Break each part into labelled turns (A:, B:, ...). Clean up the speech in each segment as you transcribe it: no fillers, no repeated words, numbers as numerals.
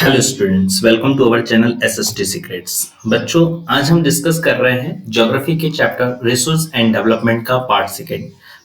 A: Hello students, welcome to our channel SST secrets. बच्चों, आज हम डिस्कस कर रहे हैं ज्योग्राफी के चैप्टर रिसोर्स एंड डेवलपमेंट का पार्ट सेकेंड।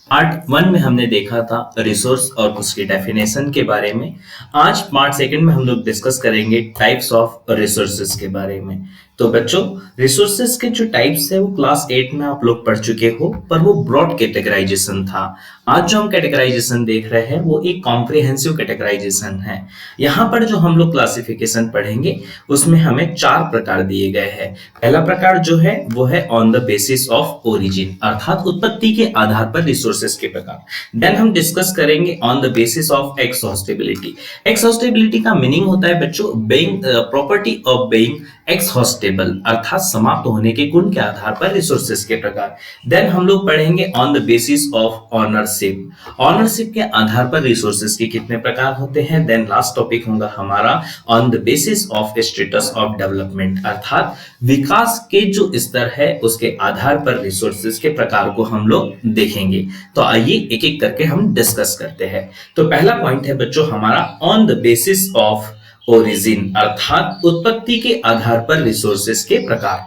A: पार्ट वन में हमने देखा था रिसोर्स और उसकी डेफिनेशन के बारे में। आज पार्ट सेकेंड में हम लोग डिस्कस करेंगे टाइप्स ऑफ रिसोर्सेज के बारे में। तो बच्चों, रिसोर्सेज के जो टाइप्स है वो क्लास 8 में आप लोग पढ़ चुके हो, पर वो ब्रॉड कैटेगराइजेशन था। आज जो हम कैटेगराइजेशन देख रहे हैं वो एक कॉम्प्रिहेंसिव कैटेगराइजेशन है। यहाँ पर जो हम लोग क्लासिफिकेशन पढ़ेंगे उसमें हमें 4 प्रकार दिए गए हैं। पहला प्रकार जो है वो है on the basis of origin, अर्थात उत्पत्ति के आधार पर रिसोर्सेज के प्रकार। देन हम डिस्कस करेंगे ऑन द बेसिस ऑफ एक्सहॉस्टेबिलिटी। एक्सहॉस्टेबिलिटी का मीनिंग होता है बच्चों बीइंग प्रॉपर्टी ऑफ बीइंग एक्सहॉस्टेबल, अर्थात समाप्त होने के गुण के आधार पर रिसोर्सेज के प्रकार। देन हम लोग पढ़ेंगे on the basis of ownership. Ownership के आधार पर रिसोर्सेज के कितने प्रकार होते हैं। देन लास्ट टॉपिक होगा हमारा on the basis of status of development, अर्थात विकास के जो स्तर है उसके आधार पर रिसोर्सेज के प्रकार को हम लोग देखेंगे। तो आइए एक एक करके हम डिस्कस करते हैं। तो पहला पॉइंट है बच्चों हमारा on the basis of origin, अर्थात उत्पत्ति के आधार पर रिसोर्सेज के प्रकार।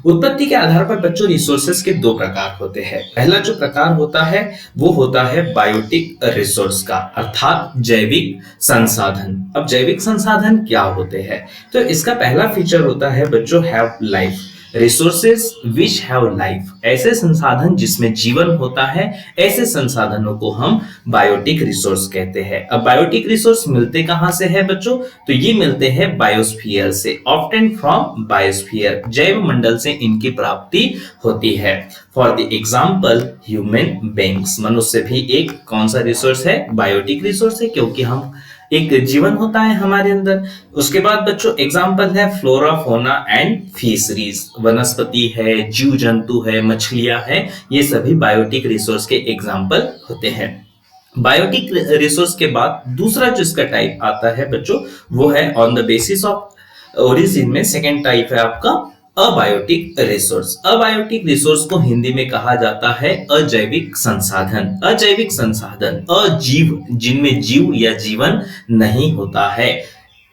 A: उत्पत्ति के आधार पर बच्चों रिसोर्सेज के 2 प्रकार होते हैं। पहला जो प्रकार होता है वो होता है बायोटिक रिसोर्स का, अर्थात जैविक संसाधन। अब जैविक संसाधन क्या होते हैं, तो इसका पहला फीचर होता है बच्चों have life. Resources which have life, ऐसे संसाधन जिसमें जीवन होता है, ऐसे संसाधनों को हम बायोटिक रिसोर्स कहते हैं। अब बायोटिक रिसोर्स मिलते कहां से है बच्चों, तो ये मिलते हैं बायोस्फीयर से, ऑब्टेन फ्रॉम बायोस्फीयर, जैव मंडल से इनकी प्राप्ति होती है। For the example human beings, मनुष्य भी एक कौन सा रिसोर्स है, बायोटिक रिसोर्स है, क्योंकि हम एक जीवन होता है हमारे अंदर। उसके बाद बच्चों एग्जाम्पल है फ्लोरा फोना एंड फिशरीज, वनस्पति है, जीव जंतु है, मछलियां हैं, ये सभी बायोटिक रिसोर्स के एग्जाम्पल होते हैं। बायोटिक रिसोर्स के बाद दूसरा जो इसका टाइप आता है बच्चों वो है on the basis of origin में सेकेंड टाइप है आपका अबायोटिक रिसोर्स। अबायोटिक रिसोर्स को हिंदी में कहा जाता है अजैविक संसाधन। अजैविक संसाधन अजीव, जिनमें जीव या जीवन नहीं होता है।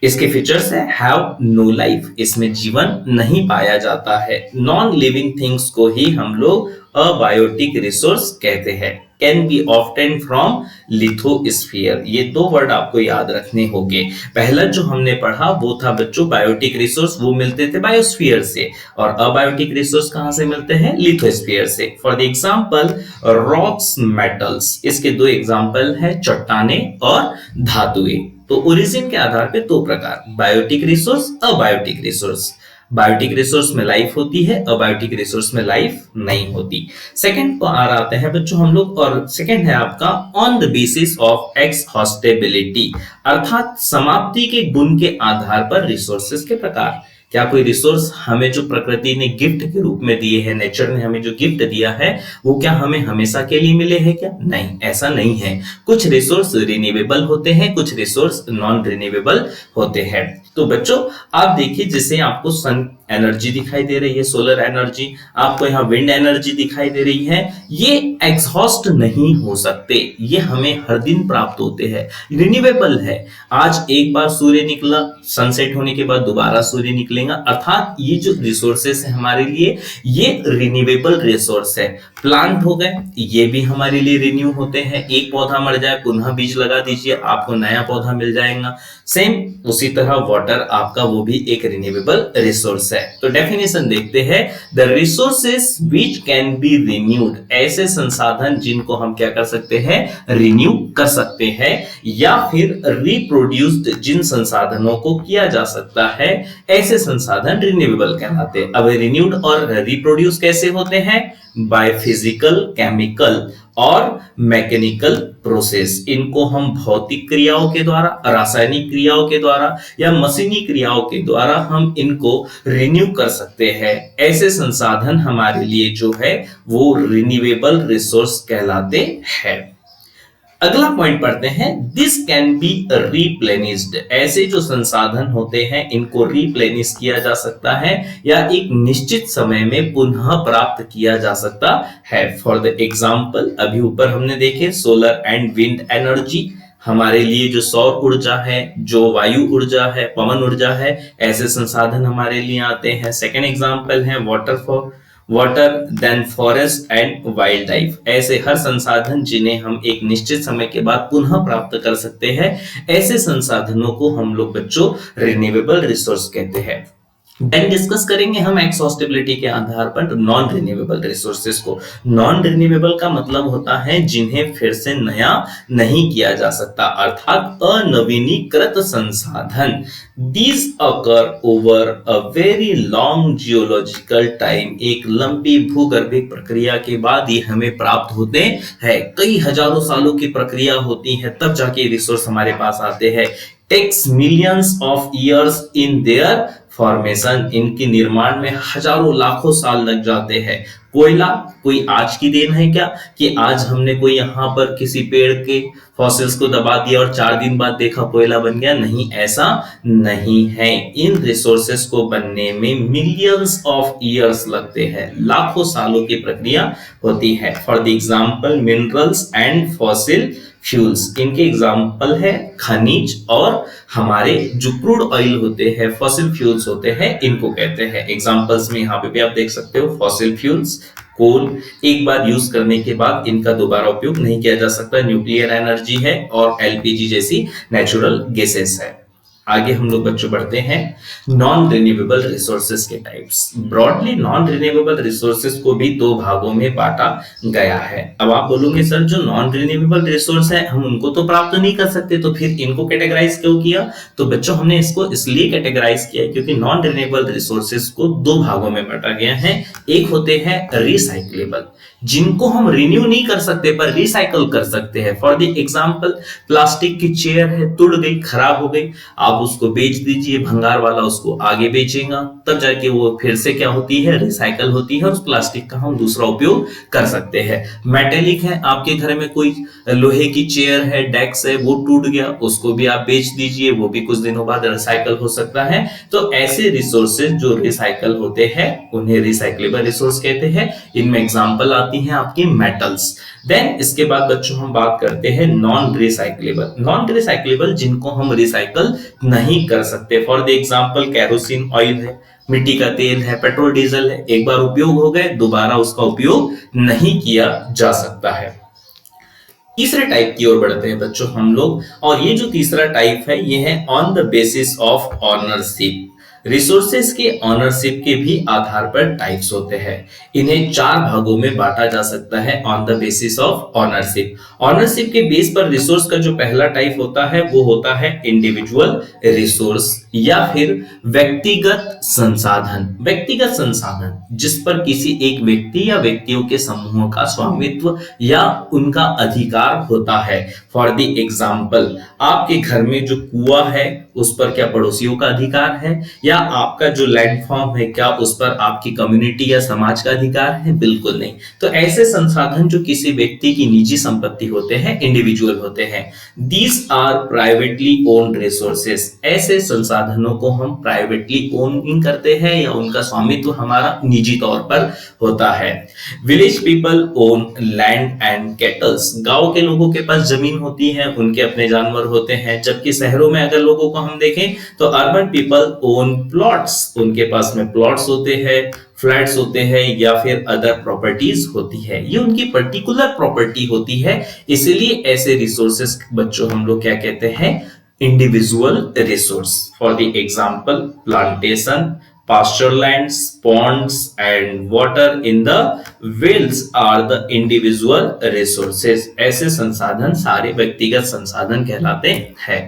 A: इसके फीचर्स है हैव नो लाइफ, इसमें जीवन नहीं पाया जाता है। नॉन लिविंग थिंग्स को ही हम लोग अबायोटिक रिसोर्स कहते हैं। Can be obtain from lithosphere, ये 2 वर्ड आपको याद रखने होंगे। पहला जो हमने पढ़ा वो था बच्चों बायोटिक रिसोर्स, वो मिलते थे बायोस्फीयर से, और अबायोटिक रिसोर्स कहां से मिलते हैं, लिथोस्फीयर से। For the example rocks metals, इसके 2 एग्जांपल है चट्टाने और धातुएं। तो ओरिजिन के आधार पे 2 प्रकार, biotic resource, abiotic resource. Biotic resource में लाइफ होती है, अबायोटिक रिसोर्स में लाइफ नहीं होती। सेकंड पर आते हैं बच्चों हम लोग, और सेकंड है आपका ऑन द बेसिस ऑफ एक्सहॉस्टेबिलिटी, अर्थात समाप्ति के गुण के आधार पर रिसोर्सेज के प्रकार। क्या कोई रिसोर्स हमें जो प्रकृति ने गिफ्ट के रूप में दिए हैं, नेचर ने हमें जो गिफ्ट दिया है, वो क्या हमें हमेशा के लिए मिले हैं क्या, नहीं, ऐसा नहीं है। कुछ रिसोर्स रिन्यूएबल होते हैं, कुछ रिसोर्स नॉन रिन्यूएबल होते हैं। तो बच्चों आप देखिए, जैसे आपको सन एनर्जी दिखाई दे रही है, सोलर एनर्जी, आपको यहाँ विंड एनर्जी दिखाई दे रही है, ये एग्जॉस्ट नहीं हो सकते, ये हमें हर दिन प्राप्त होते हैं, रिन्यूएबल है। आज एक बार सूर्य निकला, सनसेट होने के बाद दोबारा सूर्य निकलेगा, अर्थात ये जो रिसोर्सेस है हमारे लिए ये रिन्यूएबल रिसोर्स है। प्लांट हो गए, ये भी हमारे लिए रिन्यू होते हैं, एक पौधा मर जाए पुनः बीज लगा दीजिए, आपको नया पौधा मिल जाएगा। सेम उसी तरह वाटर आपका वो भी एक रिन्यूएबल रिसोर्स है। तो डेफिनेशन देखते हैं, the resources which can be renewed, ऐसे संसाधन जिनको हम क्या कर सकते हैं, रिन्यू कर सकते हैं, या फिर रिप्रोड्यूस्ड, जिन संसाधनों को किया जा सकता है, ऐसे संसाधन रिन्यूएबल कहलाते हैं। अब रिन्यूड और रिप्रोड्यूस कैसे होते हैं, बाय फिजिकल, केमिकल और मैकेनिकल प्रोसेस। इनको हम भौतिक क्रियाओं के द्वारा, रासायनिक क्रियाओं के द्वारा या मशीनी क्रियाओं के द्वारा हम इनको रिन्यू कर सकते हैं। ऐसे संसाधन हमारे लिए जो है वो रिन्यूएबल रिसोर्स कहलाते हैं। अगला पॉइंट पढ़ते हैं, दिस कैन बी रिप्लेनिश्ड, ऐसे जो संसाधन होते हैं इनको रिप्लेनिश किया जा सकता है या एक निश्चित समय में पुनः प्राप्त किया जा सकता है। फॉर द एग्जाम्पल अभी ऊपर हमने देखे सोलर एंड विंड एनर्जी, हमारे लिए जो सौर ऊर्जा है, जो वायु ऊर्जा है, पवन ऊर्जा है, ऐसे संसाधन हमारे लिए आते हैं। सेकेंड एग्जाम्पल है water then forest and wild life. ऐसे हर संसाधन जिन्हें हम एक निश्चित समय के बाद पुनः प्राप्त कर सकते हैं, ऐसे संसाधनों को हम लोग बच्चों रिन्यूएबल रिसोर्स कहते हैं। देन डिस्कस करेंगे हम एक्सॉस्टिबिलिटी के आधार पर नॉन रिन्यूएबल रिसोर्सेज को। नॉन रिन्यूएबल का मतलब होता है जिन्हें फिर से नया नहीं किया जा सकता, अर्थात अनवीनीकृत संसाधन। These occur over a very long geological time। एक लंबी भूगर्भिक प्रक्रिया के बाद ये हमें प्राप्त होते हैं। कई हजारों सालों की प्रक्रिया होती है, तब जाके रिसोर्स हमारे पास आते हैं। Takes millions of years in their formation. इनके निर्माण में हजारों लाखों साल लग जाते हैं। कोयला कोई आज की देन है क्या कि आज हमने कोई यहाँ पर किसी पेड़ के फॉसिल्स को दबा दिया और 4 दिन बाद देखा कोयला बन गया? नहीं, ऐसा नहीं है। इन रिसोर्सेस को बनने में मिलियंस ऑफ ईयर्स लगते हैं, लाखों सालों की प्रक्रिया होती है। For the example minerals and fossil fuels. इनके एग्जाम्पल है खनिज और हमारे जो क्रूड ऑयल होते हैं, फॉसिल फ्यूल्स होते हैं, इनको कहते हैं। एग्जाम्पल्स में यहाँ पे भी आप देख सकते हो, फॉसिल फ्यूल्स कोल एक बार यूज करने के बाद इनका दोबारा उपयोग नहीं किया जा सकता, न्यूक्लियर एनर्जी है, और एलपीजी जैसी नेचुरल गैसेस है। आगे हम लोग बच्चों बढ़ते हैं नॉन रिन्यूएबल रिसोर्सेज के types. Broadly non renewable resources को भी 2 भागों में बांटा गया है। अब आप बोलोगे सर जो नॉन रिन्यूएबल रिसोर्स है हम उनको तो प्राप्त नहीं कर सकते, तो फिर इनको कैटेगराइज क्यों किया? तो बच्चों हमने इसको इसलिए कैटेगराइज किया क्योंकि नॉन रिन्यूएबल रिसोर्सेज को 2 भागों में बांटा गया है। एक होते हैं रिसाइक्लेबल, जिनको हम रिन्यू नहीं कर सकते पर रिसाइकल कर सकते हैं। फॉर द एग्जांपल प्लास्टिक की चेयर है, टूट गई, खराब हो गई, आप उसको बेच दीजिए, भंगार वाला उसको आगे बेचेगा, तब जाके वो फिर से क्या होती है, रिसाइकल होती है और उस प्लास्टिक का हम दूसरा उपयोग कर सकते हैं। मेटेलिक है, आपके घर में कोई लोहे की चेयर है, डेस्क है, वो टूट गया, उसको भी आप बेच दीजिए, वो भी कुछ दिनों बाद रिसाइकल हो सकता है। तो ऐसे रिसोर्सेज जो रिसाइकल होते हैं उन्हें रिसाइक्लेबल रिसोर्स कहते हैं। इनमें एग्जांपल आती हैं आपकी मेटल्स। देन इसके बाद बच्चों हम बात करते हैं नॉन रिसाइक्लेबल। नॉन रिसाइक्लेबल जिनको हम रिसाइकल नहीं कर सकते। For the example kerosene oil है, मिट्टी का तेल है, पेट्रोल डीजल है, एक बार उपयोग हो गए, दोबारा उसका उपयोग नहीं किया जा सकता है। तीसरे टाइप की ओर बढ़ते हैं बच्चों हम लोग, और ये जो तीसरा टाइप है ये है on the basis of ownership. Resources के ऑनरशिप के भी आधार पर टाइप्स होते हैं। इन्हें 4 भागों में बांटा जा सकता है on the basis of ownership. Ownership के बेस पर रिसोर्स का जो पहला टाइप होता है वो होता है इंडिविजुअल रिसोर्स या फिर व्यक्तिगत संसाधन। व्यक्तिगत संसाधन जिस पर किसी एक व्यक्ति या व्यक्तियों के समूहों का स्वामित्व या उनका अधिकार होता है। फॉर द एग्जाम्पल आपके घर में जो कुआं है उस पर क्या पड़ोसियों का अधिकार है, या आपका जो लैंडफॉर्म है क्या उस पर आपकी कम्युनिटी या समाज का अधिकार है? बिल्कुल नहीं। तो ऐसे संसाधन जो किसी व्यक्ति की निजी संपत्ति होते हैं, इंडिविजुअल होते हैं। These are privately owned resources. ऐसे संसाधनों को हम प्राइवेटली ओन करते हैं या उनका स्वामित्व हमारा निजी तौर पर होता है। Village people own land and kettles. गांव के लोगों के पास जमीन होती है, उनके अपने जानवर होते हैं, जबकि शहरों में अगर लोगों को हम देखें तो अर्बन पीपल ओन प्लॉट्स। उनके पास में प्लॉट्स होते हैं, फ्लैट्स होते हैं या फिर अदर प्रॉपर्टीज होती है। ये उनकी पर्टिकुलर प्रॉपर्टी होती है, इसीलिए ऐसे रिसोर्सेस बच्चों हम लोग क्या कहते हैं, individual resource. For the example plantation, pasture lands, ponds and water in the wells are the individual resources। ऐसे संसाधन सारे व्यक्तिगत संसाधन कहलाते हैं।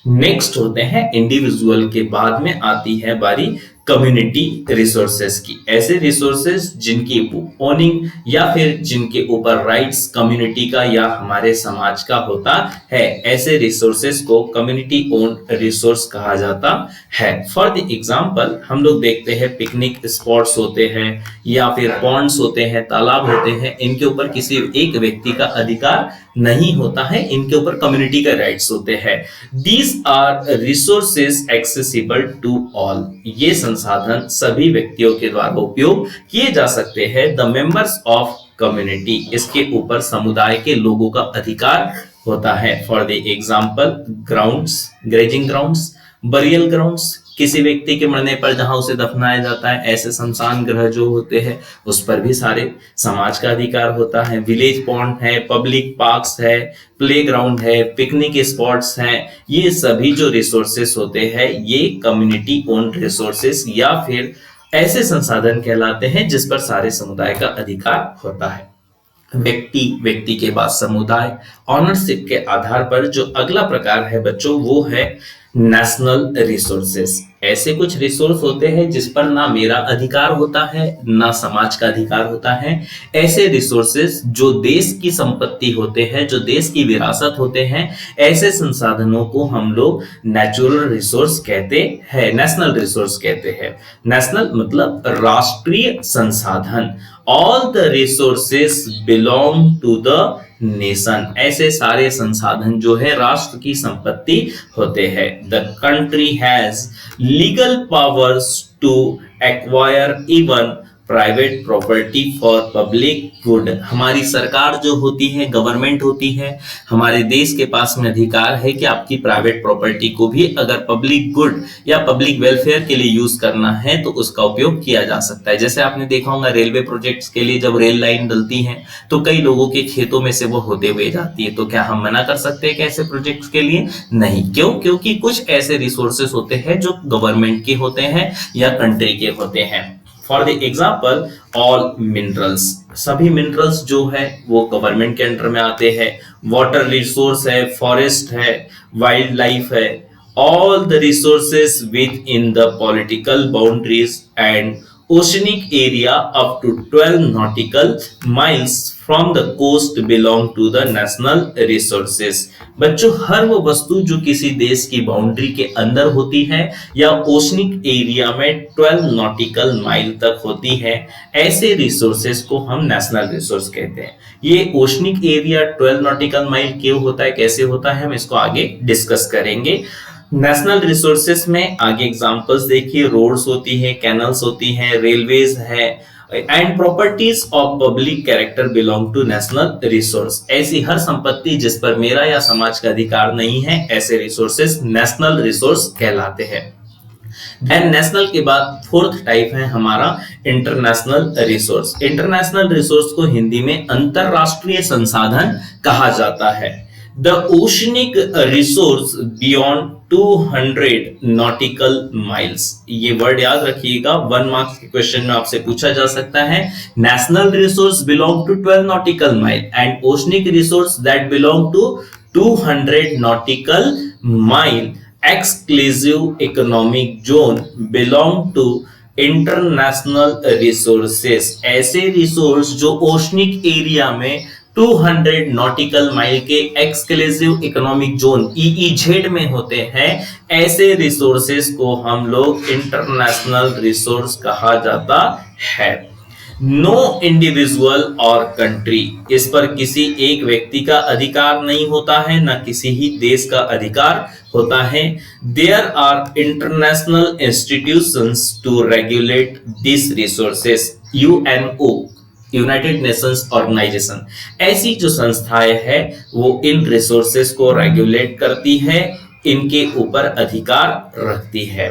A: नेक्स्ट होते हैं इंडिविजुअल के बाद में आती है बारी कम्युनिटी रिसोर्सेस की। ऐसे रिसोर्सेस जिनकी ओनिंग या फिर जिनके ऊपर राइट्स कम्युनिटी का या हमारे समाज का होता है, ऐसे रिसोर्सेस को कम्युनिटी ओन रिसोर्स कहा जाता है। फॉर द एग्जांपल हम लोग देखते हैं पिकनिक स्पॉट्स होते हैं या फिर पॉन्ड्स होते हैं, तालाब होते हैं, इनके ऊपर किसी एक व्यक्ति का अधिकार नहीं होता है, इनके ऊपर कम्युनिटी का राइट्स होते हैं। These are resources accessible to all. ये संसाधन सभी व्यक्तियों के द्वारा उपयोग किए जा सकते हैं। द मेंबर्स ऑफ कम्युनिटी, इसके ऊपर समुदाय के लोगों का अधिकार होता है। For the example grounds, grazing grounds, burial grounds, किसी व्यक्ति के मरने पर जहां उसे दफनाया जाता है, ऐसे शमशान ग्रह जो होते हैं उस पर भी सारे समाज का अधिकार होता है। विलेज पॉन्ड है, पब्लिक पार्क्स है, प्लेग्राउंड है, पिकनिक स्पॉट्स हैं, ये सभी जो रिसोर्सेस होते हैं ये कम्युनिटी ओन्ड रिसोर्सेस या फिर ऐसे संसाधन कहलाते हैं जिस पर सारे समुदाय का अधिकार होता है। व्यक्ति के बाद समुदाय, ऑनरशिप के आधार पर जो अगला प्रकार है बच्चों वो है नेशनल रिसोर्सेस। ऐसे कुछ रिसोर्स होते हैं जिस पर ना मेरा अधिकार होता है ना समाज का अधिकार होता है। ऐसे रिसोर्सेस जो देश की संपत्ति होते हैं, जो देश की विरासत होते हैं, ऐसे संसाधनों को हम लोग नेचुरल रिसोर्स कहते हैं, नेशनल रिसोर्स कहते हैं। नेशनल मतलब राष्ट्रीय संसाधन। All the resources belong to the nation. ऐसे सारे संसाधन जो है राष्ट्र की संपत्ति होते हैं। The country has legal powers to acquire even private property for public good. हमारी सरकार जो होती है, गवर्नमेंट होती है, हमारे देश के पास में अधिकार है कि आपकी प्राइवेट प्रॉपर्टी को भी अगर पब्लिक गुड या पब्लिक वेलफेयर के लिए यूज करना है तो उसका उपयोग किया जा सकता है। जैसे आपने देखा होगा रेलवे प्रोजेक्ट्स के लिए जब रेल लाइन डलती है तो कई लोगों के खेतों में से वो होते हुए जाती है, तो क्या हम मना कर सकते हैं कि ऐसे प्रोजेक्ट्स के लिए? नहीं। क्यों? क्योंकि कुछ ऐसे रिसोर्सेस होते हैं जो गवर्नमेंट के होते हैं या कंट्री के होते हैं। For the example all minerals, सभी मिनरल्स जो है वो गवर्नमेंट के अंडर में आते हैं। वाटर रिसोर्स है, फॉरेस्ट है, वाइल्ड लाइफ है, all the resources with in the political boundaries and oceanic area up to 12 nautical miles from the coast belong to the national resources। बच्चों हर वो वस्तु जो किसी देश की बाउंड्री के अंदर होती है या ओशनिक एरिया में 12 nautical mile तक होती है, ऐसे रिसोर्सेस को हम नेशनल रिसोर्स कहते हैं। ये ओशनिक एरिया 12 nautical mile क्यों होता है, कैसे होता है, हम इसको आगे डिस्कस करेंगे। नेशनल रिसोर्सेस में आगे एग्जांपल्स देखिए, रोड्स होती है, कैनल्स होती हैं, रेलवेज है, and properties of public character belong to national resource. ऐसी हर संपत्ति जिस पर मेरा या समाज का अधिकार नहीं है, ऐसे रिसोर्सेस नेशनल रिसोर्स कहलाते हैं। एंड नेशनल के बाद फोर्थ टाइप है हमारा इंटरनेशनल रिसोर्स। इंटरनेशनल रिसोर्स को हिंदी में अंतरराष्ट्रीय संसाधन कहा जाता है। The oceanic resource beyond 200 nautical miles। ये वर्ड याद रखिएगा, 1 मार्क्स के क्वेश्चन में आपसे पूछा जा सकता है। National resource belong to 12 nautical mile and oceanic resource that belong to 200 nautical mile exclusive economic zone belong to international resources. ऐसे रिसोर्स जो ओशनिक एरिया में 200 nautical mile के एक्सक्लूसिव इकोनॉमिक जोन EEZ में होते हैं, ऐसे रिसोर्सेस को हम लोग इंटरनेशनल रिसोर्स कहा जाता है। नो इंडिविजुअल और कंट्री, इस पर किसी एक व्यक्ति का अधिकार नहीं होता है, ना किसी ही देश का अधिकार होता है। There are international institutions to regulate this resources. UNO, United Nations organisation, ऐसी जो संस्थाएं है वो इन रिसोर्सेस को रेगुलेट करती है, इनके ऊपर अधिकार रखती है।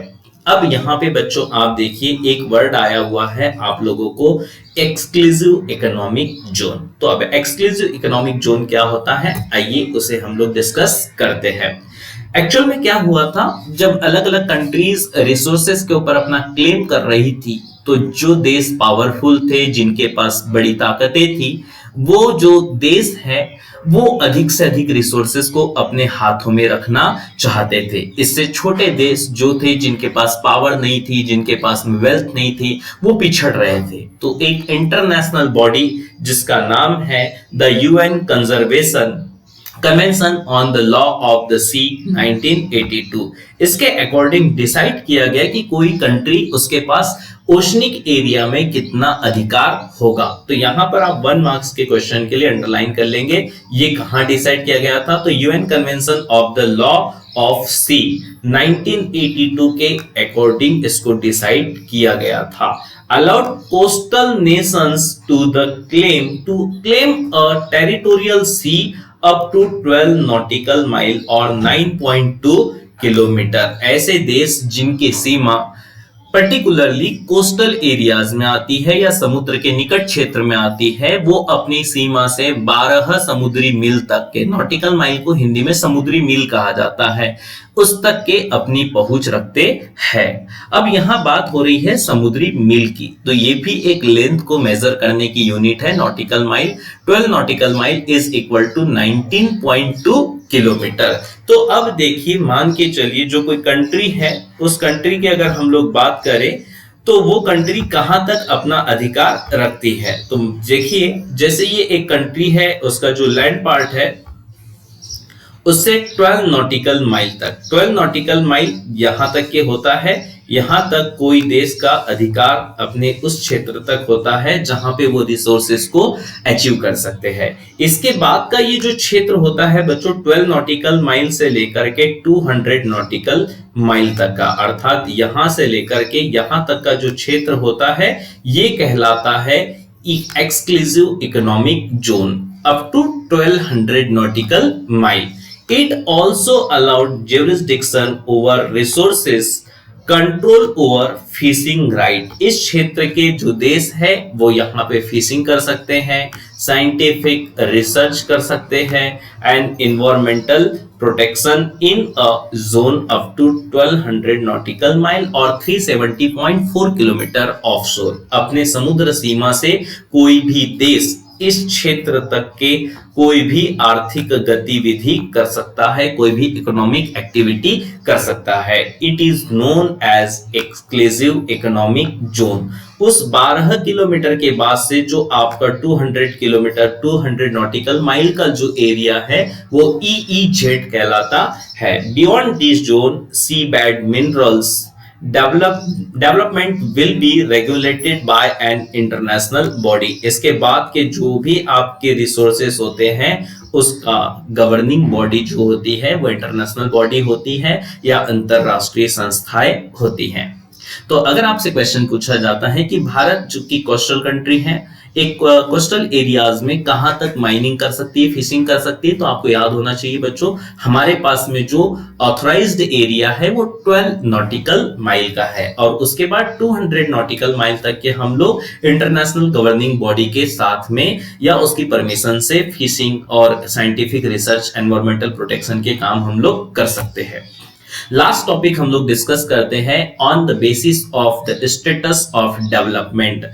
A: अब यहाँ पे बच्चों आप देखिए एक वर्ड आया हुआ है आप लोगों को, एक्सक्लूसिव इकोनॉमिक जोन। तो अब एक्सक्लूसिव इकोनॉमिक जोन क्या होता है, आइए उसे हम लोग डिस्कस करते हैं। एक्चुअल में क्या हुआ था, जब अलग अलग कंट्रीज रिसोर्सेस के ऊपर अपना क्लेम कर रही थी तो जो देश पावरफुल थे, जिनके पास बड़ी ताकतें थी, वो जो देश है वो अधिक से अधिक रिसोर्सेस को अपने हाथों में रखना चाहते थे। इससे छोटे देश जो थे, जिनके पास पावर नहीं थी, जिनके पास वेल्थ नहीं थी, वो पिछड़ रहे थे। तो एक इंटरनेशनल बॉडी जिसका नाम है the UN convention on the law of the sea 1982, इसके अकॉर्डिंग डिसाइड किया गया कि कोई कंट्री उसके पास ओशनिक एरिया में कितना अधिकार होगा। तो यहां पर आप 1 मार्क्स के क्वेश्चन के लिए अंडरलाइन कर लेंगे, ये कहां डिसाइड किया गया था। तो UN convention of the law of sea 1982 के अकॉर्डिंग इसको डिसाइड किया गया था। Allowed coastal nations to claim a territorial sea up to 12 nautical mile और 9.2 किलोमीटर। ऐसे देश जिनकी सीमा पर्टिकुलरली कोस्टल एरियाज में आती है या समुद्र के निकट क्षेत्र में आती है, वो अपनी सीमा से 12 समुद्री मील तक के, नॉटिकल माइल को हिंदी में समुद्री मील कहा जाता है, उस तक के अपनी पहुंच रखते हैं। अब यहाँ बात हो रही है समुद्री मील की, तो ये भी एक लेंथ को मेजर करने की यूनिट है nautical mile. 12 nautical mile is equal to 19.2 kilometre. तो अब देखिए, मान के चलिए जो कोई कंट्री है, उस कंट्री की अगर हम लोग बात करें तो वो कंट्री कहां तक अपना अधिकार रखती है। तो देखिए, जैसे ये एक कंट्री है, उसका जो लैंड पार्ट है उससे 12 नॉटिकल माइल तक, 12 नॉटिकल माइल यहां तक के होता है, यहां तक कोई देश का अधिकार अपने उस क्षेत्र तक होता है जहां पे वो रिसोर्सेस को अचीव कर सकते हैं। इसके बाद का ये जो क्षेत्र होता है बच्चों, 12 नॉटिकल माइल से लेकर के 200 नॉटिकल माइल तक का, अर्थात यहां से लेकर के यहां तक का जो क्षेत्र होता है ये कहलाता है exclusive economic zone up to 1200 nautical mile. It also allowed jurisdiction over resources, control over fishing right। इस क्षेत्र के जो देश है वो यहाँ पे फिशिंग कर सकते हैं, साइंटिफिक रिसर्च कर सकते हैं and environmental protection in a zone up to 1200 nautical mile और 370.4 किलोमीटर ऑफशोर। अपने समुद्र सीमा से कोई भी देश इस क्षेत्र तक के कोई भी आर्थिक गतिविधि कर सकता है, कोई भी इकोनॉमिक एक्टिविटी कर सकता है। It is known as exclusive economic zone. उस 12 किलोमीटर के बाद से जो आपका 200 किलोमीटर 200 नॉटिकल माइल का जो एरिया है वो EEZ कहलाता है। Beyond this zone sea bed minerals development will be regulated by an international body. इसके बाद के जो भी आपके रिसोर्सेस होते हैं उसका गवर्निंग बॉडी जो होती है वो इंटरनेशनल बॉडी होती है या अंतरराष्ट्रीय संस्थाएं होती हैं। तो अगर आपसे क्वेश्चन पूछा जाता है कि भारत जो कि कोस्टल कंट्री है, एक कोस्टल एरियाज में कहां तक माइनिंग कर सकती है, फिशिंग कर सकती है, तो आपको याद होना चाहिए बच्चों, हमारे पास में जो ऑथराइज्ड एरिया है वो 12 नॉटिकल माइल का है और उसके बाद 200 नॉटिकल माइल तक के हम लोग इंटरनेशनल गवर्निंग बॉडी के साथ में या उसकी परमिशन से फिशिंग और साइंटिफिक रिसर्च, एनवायरमेंटल प्रोटेक्शन के काम हम लोग कर सकते हैं। लास्ट टॉपिक हम लोग डिस्कस करते हैं on the basis of the status of development.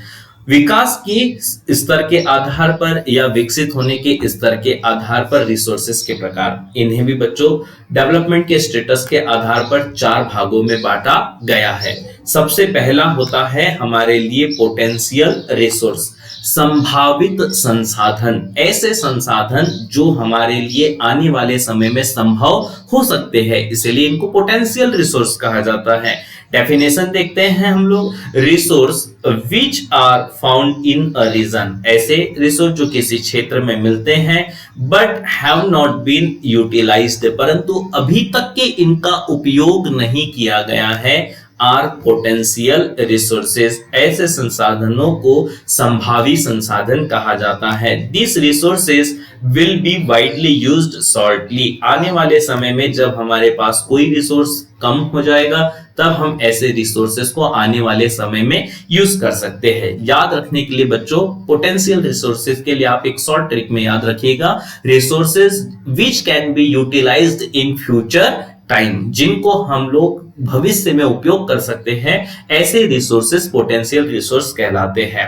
A: विकास के स्तर के आधार पर या विकसित होने के स्तर के आधार पर रिसोर्सेस के प्रकार, इन्हें भी बच्चों डेवलपमेंट के स्टेटस के आधार पर 4 भागों में बांटा गया है। सबसे पहला होता है हमारे लिए पोटेंशियल रिसोर्स, संभावित संसाधन, ऐसे संसाधन जो हमारे लिए आने वाले समय में संभव हो सकते हैं, इसलिए इनको पोटेंशियल रिसोर्स कहा जाता है। डेफिनेशन देखते हैं हम लोग, resource which are found in a region, ऐसे रिसोर्स जो किसी क्षेत्र में मिलते हैं but have not been utilised, परंतु अभी तक के इनका उपयोग नहीं किया गया है, आर पोटेंशियल रिसोर्सेज। ऐसे संसाधनों को संभावी संसाधन कहा जाता है। This resources will be widely used shortly, आने वाले समय में जब हमारे पास कोई रिसोर्स कम हो जाएगा तब हम ऐसे रिसोर्सेज को आने वाले समय में यूज कर सकते हैं। याद रखने के लिए बच्चों, पोटेंशियल रिसोर्सेज के लिए आप एक शॉर्ट ट्रिक में याद रखिएगा, resources which can be utilised in future time, जिनको हम लोग भविष्य में उपयोग कर सकते हैं, ऐसे रिसोर्सेज पोटेंशियल रिसोर्स कहलाते हैं।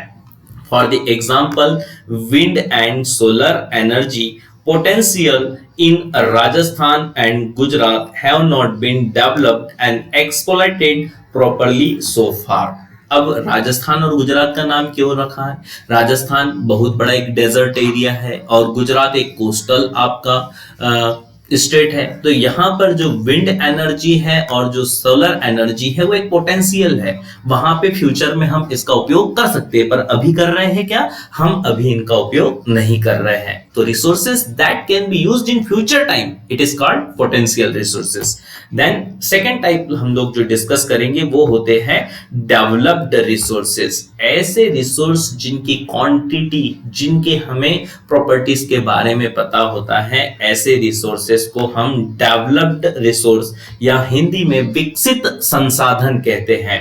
A: For the example, wind and solar energy potential in Rajasthan and Gujarat have not been developed and exploited properly so far। अब राजस्थान और गुजरात का नाम क्यों रखा है? राजस्थान बहुत बड़ा एक डेजर्ट एरिया है और गुजरात एक कोस्टल आपका स्टेट है। तो यहाँ पर जो विंड एनर्जी है और जो सोलर एनर्जी है वो एक पोटेंशियल है, वहां पे फ्यूचर में हम इसका उपयोग कर सकते हैं, पर अभी कर रहे हैं क्या, हम अभी इनका उपयोग नहीं कर रहे हैं। तो resources that can be used in future time, it is called potential resources. Then second type हम लोग जो डिस्कस करेंगे वो होते हैं डेवलप्ड रिसोर्सेज। ऐसे रिसोर्स जिनकी क्वांटिटी, जिनके हमें प्रॉपर्टीज के बारे में पता होता है, ऐसे रिसोर्सेज को हम डेवलप्ड रिसोर्स या हिंदी में विकसित संसाधन कहते हैं।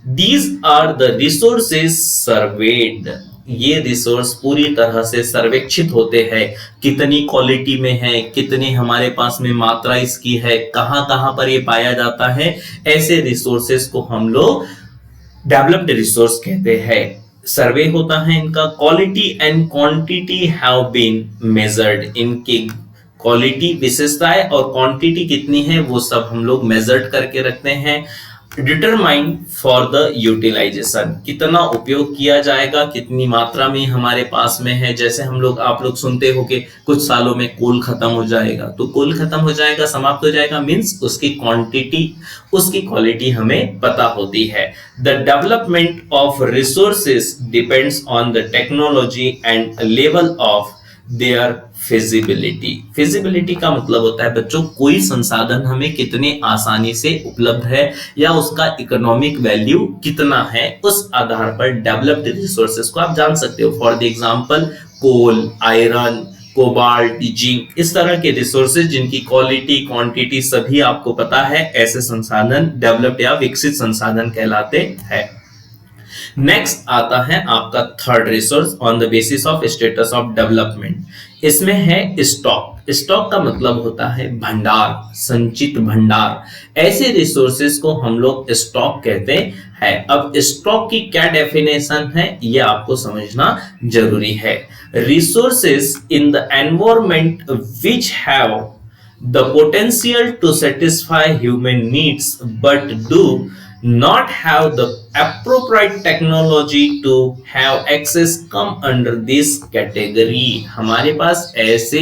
A: These are the resources surveyed. ये रिसोर्स पूरी तरह से सर्वेक्षित होते हैं, कितनी क्वालिटी में है, कितनी हमारे पास में मात्रा इसकी है, कहां कहां पर ये पाया जाता है, ऐसे रिसोर्सेज को हम लोग डेवलप्ड रिसोर्स कहते हैं। सर्वे होता है इनका, quality and quantity have been measured. इनकी क्वालिटी, विशेषताएं और क्वांटिटी कितनी है वो सब हम लोग मेजर्ड करके रखते हैं। डिटरमाइन फॉर द यूटिलाइजेशन, कितना उपयोग किया जाएगा, कितनी मात्रा में हमारे पास में है। जैसे आप लोग सुनते हो कि कुछ सालों में कोल खत्म हो जाएगा, तो कोल खत्म हो जाएगा, समाप्त हो जाएगा, मींस उसकी क्वांटिटी, उसकी क्वालिटी हमें पता होती है। The development of resources depends on the technology and level of their feasibility. Feasibility का मतलब होता है बच्चों, कोई संसाधन हमें कितने आसानी से उपलब्ध है या उसका इकोनॉमिक वैल्यू कितना है, उस आधार पर डेवलप्ड रिसोर्सेज को आप जान सकते हो। For the example coal, iron, cobalt, zinc, इस तरह के रिसोर्सेज जिनकी क्वालिटी, क्वांटिटी सभी आपको पता है, ऐसे संसाधन डेवलप्ड या विकसित संसाधन कहलाते हैं। नेक्स्ट आता है आपका third resource on the basis of status of development. इसमें है स्टॉक। स्टॉक का मतलब होता है भंडार, संचित भंडार। ऐसे रिसोर्सेज को हम लोग स्टॉक कहते हैं। अब स्टॉक की क्या डेफिनेशन है ये आपको समझना जरूरी है। Resources in the environment which have the potential to satisfy human needs but do not have the appropriate technology to have access come under this category। हमारे पास ऐसे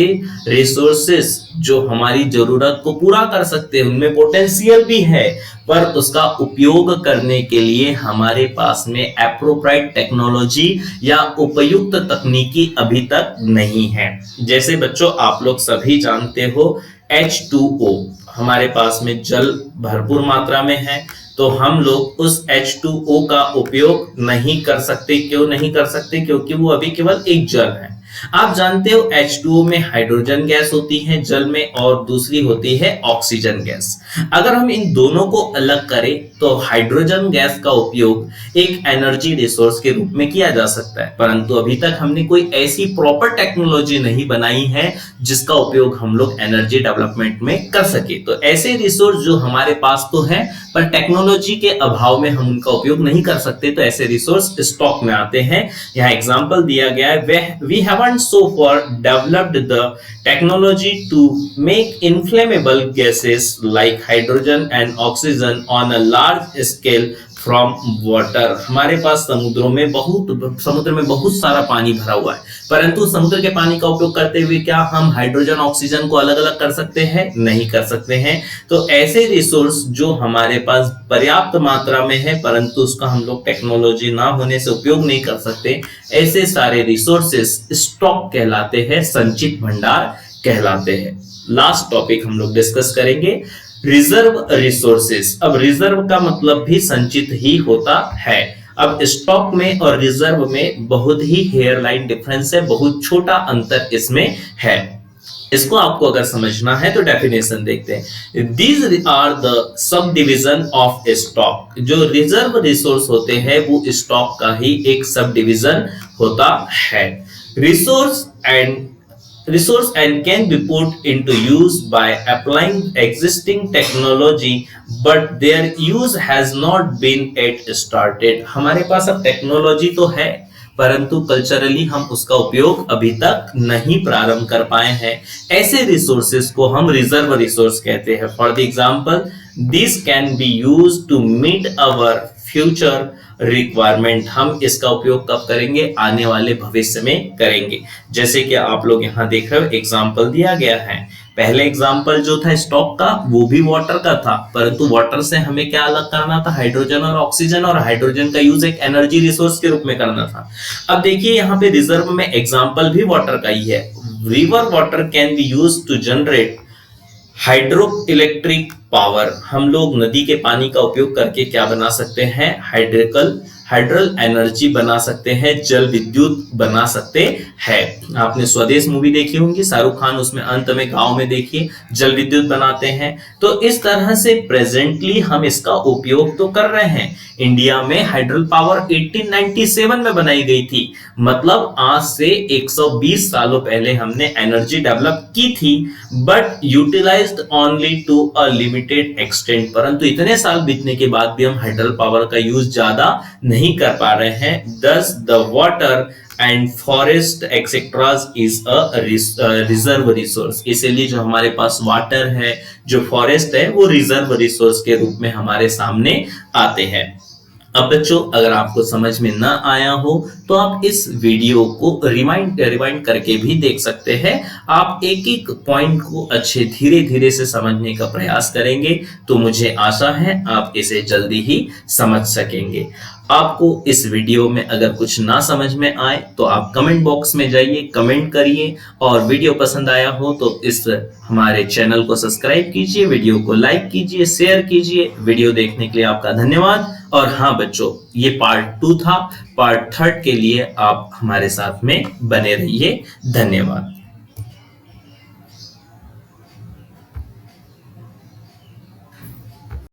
A: रिसोर्सेस जो हमारी जरूरत को पूरा कर सकते हैं, उनमें पोटेंशियल भी है, पर उसका उपयोग करने के लिए हमारे पास में एप्रोप्राइट टेक्नोलॉजी या उपयुक्त तकनीकी अभी तक नहीं है। जैसे बच्चों आप लोग सभी जानते हो H2O, हमारे पास में जल भरपूर मात्रा में है, तो हम लोग उस H2O का उपयोग नहीं कर सकते। क्यों नहीं कर सकते? क्योंकि वो अभी केवल एक जल है। आप जानते हो H2O में हाइड्रोजन गैस होती है जल में, और दूसरी होती है ऑक्सीजन गैस। अगर हम इन दोनों को अलग करें तो हाइड्रोजन गैस का उपयोग एक एनर्जी रिसोर्स के रूप में किया जा सकता है, परंतु अभी तक हमने कोई ऐसी प्रॉपर टेक्नोलॉजी नहीं बनाई है जिसका उपयोग हम लोग एनर्जी डेवलपमेंट में कर सके। तो ऐसे रिसोर्स जो हमारे पास तो है, पर टेक्नोलॉजी के अभाव में हम उनका उपयोग नहीं कर सकते, तो ऐसे रिसोर्स स्टॉक में आते हैं। यहाँ एग्जांपल दिया गया है, we haven't so far developed the technology to make inflammable gases like hydrogen and oxygen on a large scale from water। हमारे पास समुद्र में बहुत सारा पानी भरा हुआ है, परंतु समुद्र के पानी का उपयोग करते हुए क्या हम हाइड्रोजन ऑक्सीजन को अलग अलग कर सकते हैं? नहीं कर सकते हैं। तो ऐसे रिसोर्स जो हमारे पास पर्याप्त मात्रा में है, परंतु उसका हम लोग टेक्नोलॉजी ना होने से उपयोग नहीं कर सकते, ऐसे सारे रिसोर्सेस स्टॉक कहलाते हैं, संचित भंडार कहलाते हैं। लास्ट टॉपिक हम लोग डिस्कस करेंगे रिजर्व रिसोर्सेस। अब रिजर्व का मतलब भी संचित ही होता है। अब स्टॉक में और रिजर्व में बहुत ही हेयरलाइन डिफरेंस है, बहुत छोटा अंतर इसमें है। इसको आपको अगर समझना है तो डेफिनेशन देखते हैं। These are the subdivision of stock। जो रिजर्व रिसोर्स होते हैं वो स्टॉक का ही एक सब डिविजन होता है। Resource and can be put into use by applying existing technology but their use has not been yet started। हमारे पास अब टेक्नोलॉजी तो है, परंतु कल्चरली हम उसका उपयोग अभी तक नहीं प्रारंभ कर पाए हैं। ऐसे रिसोर्सेज को हम रिजर्व रिसोर्स कहते हैं। For the example, this can be used to meet our future requirement. हम इसका उपयोग कब करेंगे? आने वाले भविष्य में करेंगे। जैसे कि आप लोग यहाँ देख रहे हो, एग्जाम्पल दिया गया है पहले एग्जाम्पल जो था स्टॉक का वो भी वाटर का था, परंतु वाटर से हमें क्या अलग करना था, हाइड्रोजन और ऑक्सीजन, और हाइड्रोजन का यूज एक एनर्जी रिसोर्स के रूप में करना था। अब देखिए यहाँ पे रिजर्व में एग्जाम्पल भी वाटर का ही है। River water can be use to generate hydro electric power. हम लोग नदी के पानी का उपयोग करके क्या बना सकते हैं, हाइड्रल एनर्जी बना सकते हैं, जल विद्युत बना सकते हैं। आपने स्वदेश मूवी देखी होंगी, शाहरुख खान उसमें अंत में गांव में देखिए जल विद्युत बनाते हैं। तो इस तरह से प्रेजेंटली हम इसका उपयोग तो कर रहे हैं। इंडिया में हाइड्रल पावर 1897 में बनाई गई थी, मतलब आज से 120 सालों पहले हमने एनर्जी डेवलप की थी, but utilised only to a limited extent. परंतु इतने साल बीतने के बाद भी हम हाइड्रल पावर का यूज ज्यादा नहीं कर पा रहे हैं। Thus the water and forest etc is a reserve resource. इसीलिए जो हमारे पास वाटर है, जो फॉरेस्ट है, वो रिजर्व रिसोर्स के रूप में हमारे सामने आते हैं। अब बच्चों अगर आपको समझ में ना आया हो तो आप इस वीडियो को रिवाइंड करके भी देख सकते हैं। आप एक एक पॉइंट को अच्छे धीरे धीरे से समझने का प्रयास करेंगे तो मुझे आशा है आप इसे जल्दी ही समझ सकेंगे। आपको इस वीडियो में अगर कुछ ना समझ में आए तो आप कमेंट बॉक्स में जाइए, कमेंट करिए, और वीडियो पसंद आया हो तो इस हमारे चैनल को सब्सक्राइब कीजिए, वीडियो को लाइक कीजिए, शेयर कीजिए। वीडियो देखने के लिए आपका धन्यवाद। और हाँ बच्चों, ये पार्ट 2 था। पार्ट 3 के लिए आप हमारे साथ में बने रहिए। धन्यवाद।